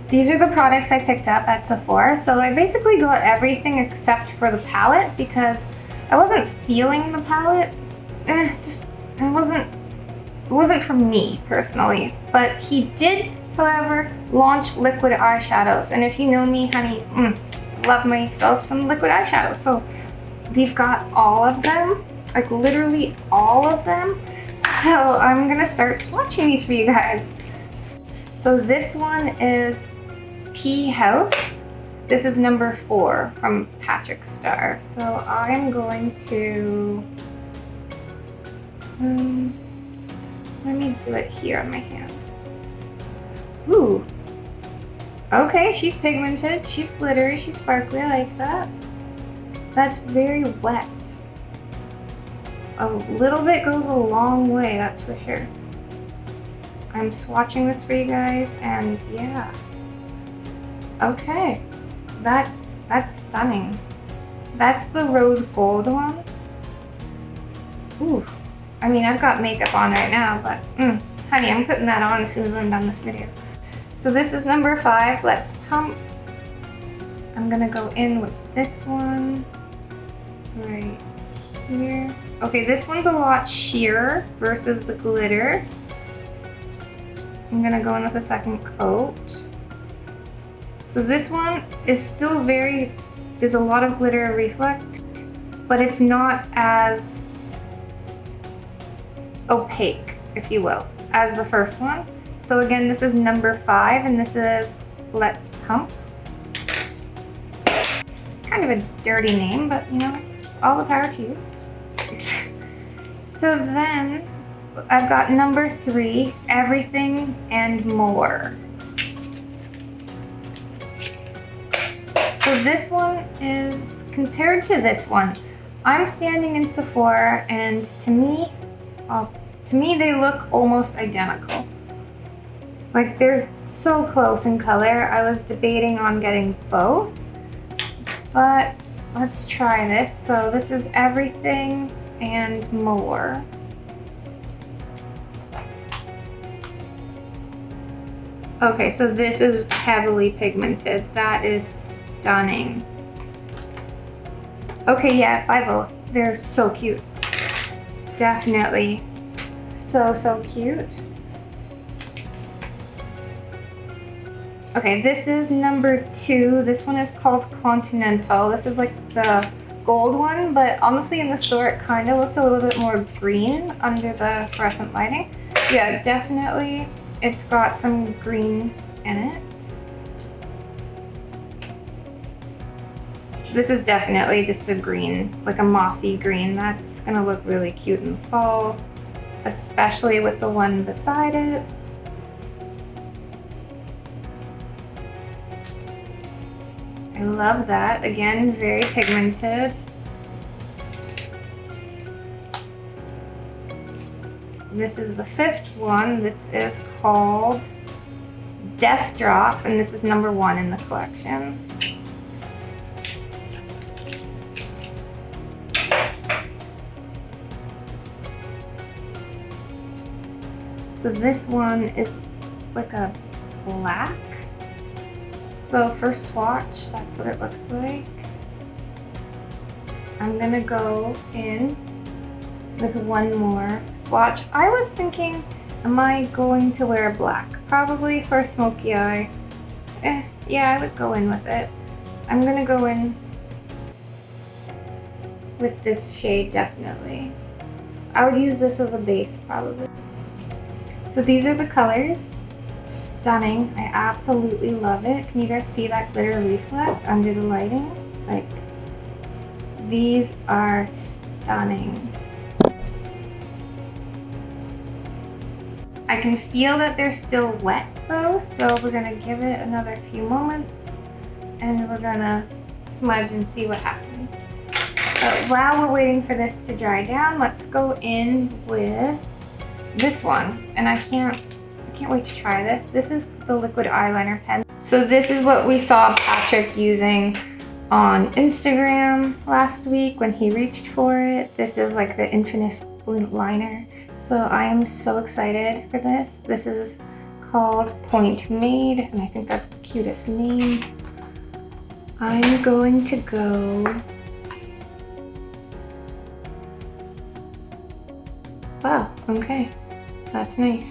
these are the products I picked up at Sephora. So I basically got everything except for the palette because I wasn't feeling the palette. It wasn't for me personally. But he did, however, launch liquid eyeshadows. And if you know me, honey, love myself some liquid eyeshadow. So we've got all of them, like literally all of them. So I'm gonna start swatching these for you guys. So this one is Pea House. This is number 4 from patrickstarrr. So I'm going to, let me do it here on my hand. Ooh. Okay, she's pigmented, she's glittery, she's sparkly, I like that. That's very wet. A little bit goes a long way, that's for sure. I'm swatching this for you guys, and yeah. Okay, that's stunning. That's the rose gold one. Ooh, I mean, I've got makeup on right now, but honey, I'm putting that on as soon as I'm done this video. So this is number 5, Let's Pump. I'm gonna go in with this one right here. Okay, this one's a lot sheerer versus the glitter. I'm gonna go in with a second coat. So this one is still there's a lot of glitter reflect, but it's not as opaque, if you will, as the first one. So again, this is number 5, and this is Let's Pump. Kind of a dirty name, but you know, all the power to you. So then I've got number 3, Everything and More. So this one is, compared to this one, I'm standing in Sephora, and to me they look almost identical. Like, they're so close in color. I was debating on getting both, but let's try this. So this is Everything and More. Okay, so this is heavily pigmented. That is stunning. Okay, yeah, buy both. They're so cute. Definitely. So cute. Okay, this is number 2. This one is called Continental. This is like the gold one, but honestly in the store it kind of looked a little bit more green under the fluorescent lighting. Yeah, definitely it's got some green in it. This is definitely just a green, like a mossy green. That's gonna look really cute in fall, especially with the one beside it. I love that. Again, very pigmented. This is the 5th one. This is called Death Drop, and this is number 1 in the collection. So this one is like a black. So for swatch, that's what it looks like. I'm gonna go in with one more swatch. I was thinking, am I going to wear black? Probably for smoky eye. Yeah, I would go in with it. I'm gonna go in with this shade, definitely. I would use this as a base, probably. So these are the colors. Stunning. I absolutely love it. Can you guys see that glitter reflect under the lighting? Like, these are stunning. I can feel that they're still wet though, so we're gonna give it another few moments and we're gonna smudge and see what happens. So while we're waiting for this to dry down, let's go in with this one. And I can't wait to try this. This is the liquid eyeliner pen. So this is what we saw Patrick using on Instagram last week when he reached for it. This is like the infamous liner. So I am so excited for this. This is called Point Made, and I think that's the cutest name. I'm going to go... Wow, okay, that's nice.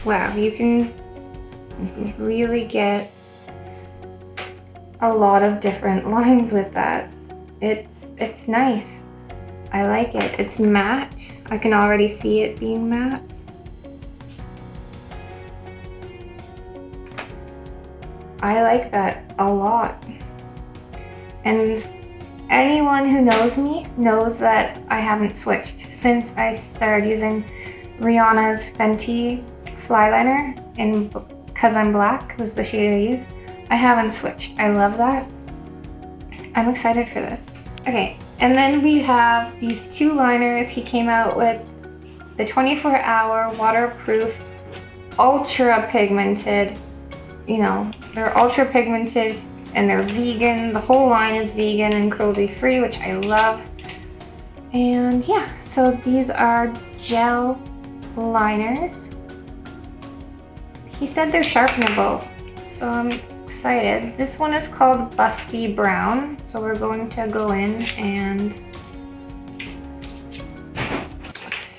Wow, you can really get a lot of different lines with that. It's nice. I like it. It's matte. I can already see it being matte. I like that a lot. And anyone who knows me knows that I haven't switched since I started using Rihanna's Fenty Fly Liner in Cause I'm Black was the shade I use. I haven't switched. I love that. I'm excited for this. Okay, and then we have these two liners. He came out with the 24-hour waterproof, ultra pigmented. You know, they're ultra pigmented and they're vegan. The whole line is vegan and cruelty free, which I love. And yeah, so these are gel liners. He said they're sharpenable, so I'm excited. This one is called Busty Brown, so we're going to go in and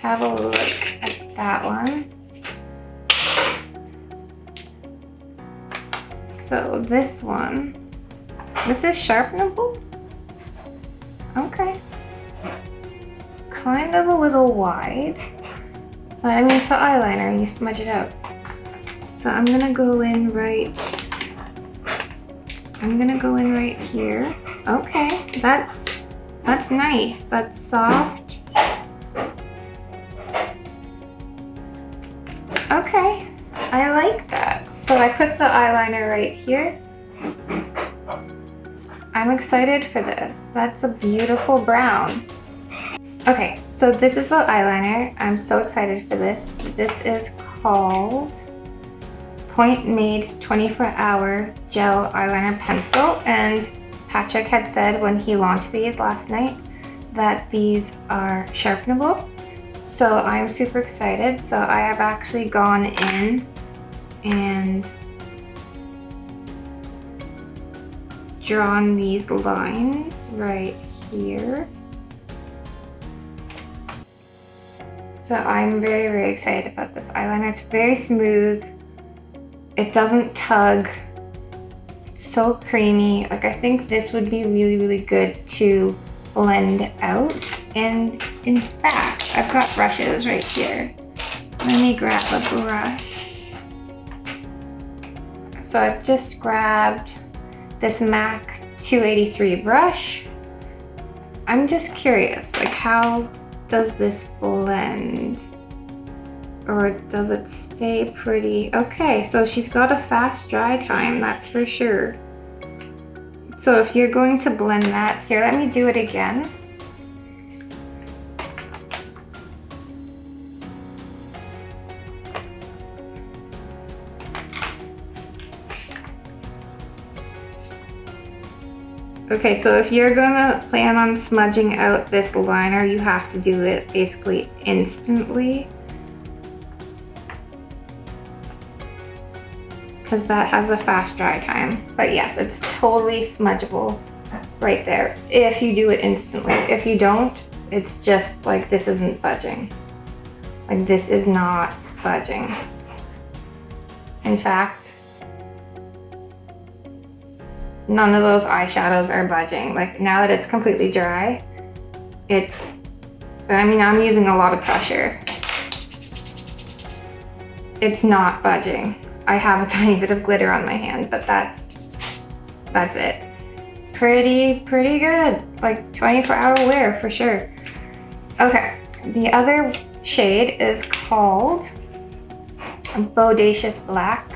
have a look at that one. So this one, this is sharpenable? Okay. Kind of a little wide, but I mean, it's an eyeliner and you smudge it out. So I'm gonna go in right here. Okay, that's nice. That's soft. Okay, I like that. So I put the eyeliner right here. I'm excited for this. That's a beautiful brown. Okay, so this is the eyeliner. I'm so excited for this. This is called Point Made 24-hour gel eyeliner pencil, and Patrick had said when he launched these last night that these are sharpenable. So I'm super excited. So I have actually gone in and drawn these lines right here. So I'm very, very excited about this eyeliner. It's very smooth. It doesn't tug. It's so creamy. Like, I think this would be really, really good to blend out. And in fact, I've got brushes right here. Let me grab a brush. So I've just grabbed this MAC 283 brush. I'm just curious, like, how does this blend? Or does it stay pretty? Okay, so she's got a fast dry time, that's for sure. So if you're going to blend that, here, let me do it again. Okay, so if you're gonna plan on smudging out this liner, you have to do it basically instantly, because that has a fast dry time. But yes, it's totally smudgeable right there if you do it instantly. If you don't, it's just like, this isn't budging. Like, this is not budging. In fact, none of those eyeshadows are budging. Like, now that it's completely dry, I mean, I'm using a lot of pressure. It's not budging. I have a tiny bit of glitter on my hand, but that's it. Pretty good. Like, 24-hour wear for sure. Okay, the other shade is called Bodacious Black.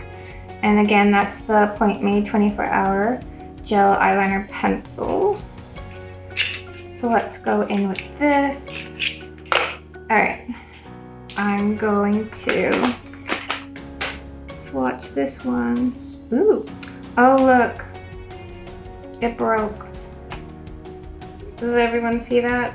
And again, that's the Point Made 24-hour gel eyeliner pencil. So let's go in with this. All right, I'm going to swatch this one. Ooh, oh look, it broke. Does everyone see that?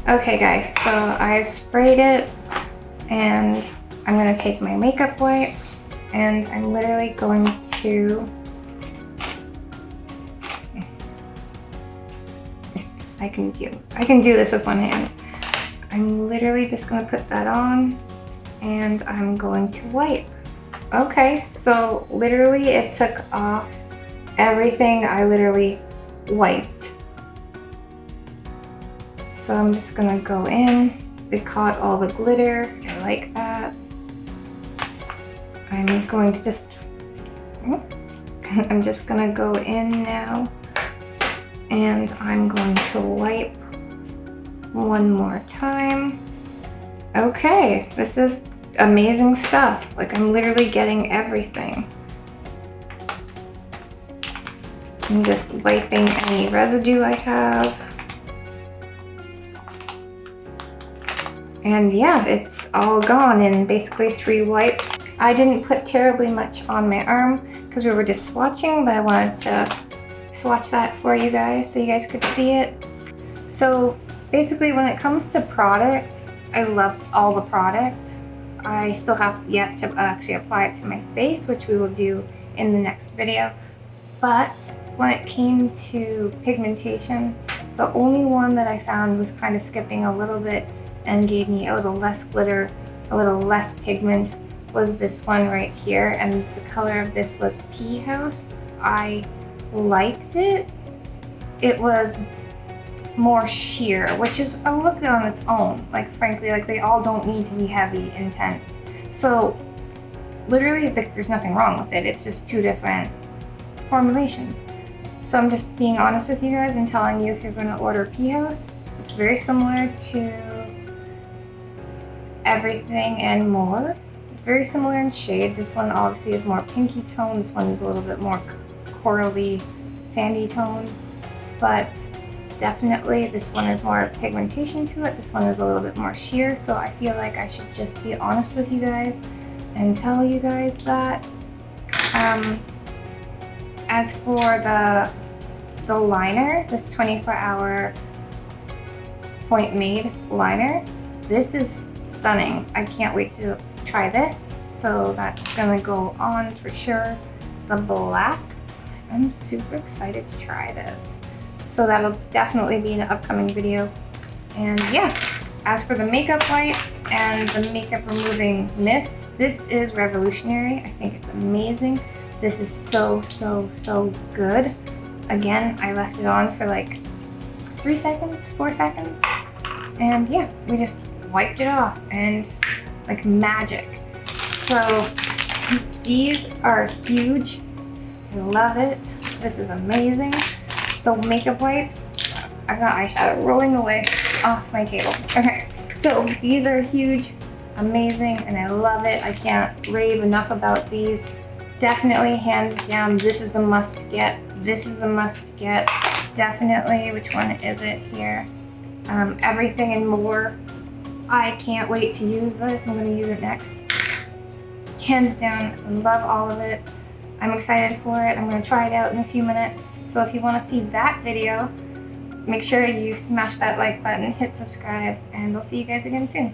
Okay guys, so I've sprayed it and I'm gonna take my makeup wipe and I'm literally going to, I can do this with one hand. I'm literally just gonna put that on and I'm going to wipe. Okay, so literally it took off everything I literally wiped. So I'm just gonna go in. It caught all the glitter. I like that. I'm going to just, I'm just gonna go in now and I'm going to wipe one more time. Okay, this is amazing stuff. Like I'm literally getting everything. I'm just wiping any residue I have. And yeah, it's all gone in basically 3 wipes. I didn't put terribly much on my arm because we were just swatching, but I wanted to swatch that for you guys so you guys could see it. So basically when it comes to product, I loved all the product. I still have yet to actually apply it to my face, which we will do in the next video. But when it came to pigmentation, the only one that I found was kind of skipping a little bit and gave me a little less glitter, a little less pigment, was this one right here. And the color of this was Pea House. I liked it. It was more sheer, which is a look on its own. Like frankly, like they all don't need to be heavy, intense. So literally, like, there's nothing wrong with it. It's just 2 different formulations. So I'm just being honest with you guys and telling you if you're going to order Pea House, it's very similar to Everything and More. Very similar in shade. This one obviously is more pinky tone. This one is a little bit more corally, sandy tone. But definitely this one is more pigmentation to it. This one is a little bit more sheer. So I feel like I should just be honest with you guys and tell you guys that. As for the liner, this 24-hour Point Made liner, this is stunning. I can't wait to try this. So that's gonna go on for sure. The black, I'm super excited to try this. So that'll definitely be in an upcoming video. And yeah, as for the makeup wipes and the makeup removing mist, this is revolutionary. I think it's amazing. This is so, so, so good. Again, I left it on for like 3 seconds, 4 seconds. And yeah, we just wiped it off and like magic. So these are huge. I love it. This is amazing. The makeup wipes, I've got eyeshadow rolling away off my table. Okay, so these are huge, amazing, and I love it. I can't rave enough about these. Definitely, hands down, this is a must get. This is a must get. Definitely, which one is it here? Everything and More. I can't wait to use this. I'm gonna use it next. Hands down, I love all of it. I'm excited for it. I'm gonna try it out in a few minutes. So if you wanna see that video, make sure you smash that like button, hit subscribe, and I'll see you guys again soon.